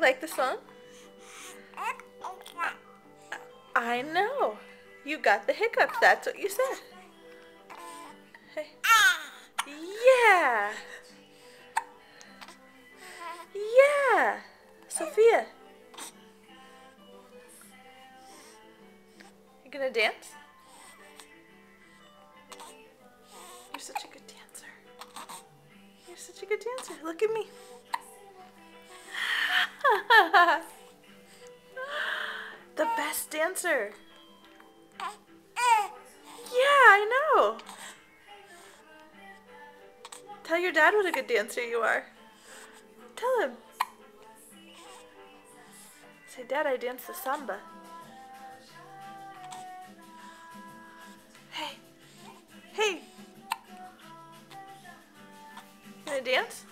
You like the song? I know. You got the hiccups. That's what you said. Hey. Yeah. Yeah. Sophia. You gonna dance? You're such a good dancer. You're such a good dancer. Look at me. The best dancer. Yeah, I know. Tell your dad what a good dancer you are. Tell him. Say, Dad, I dance the samba. Hey. Hey. You gonna dance?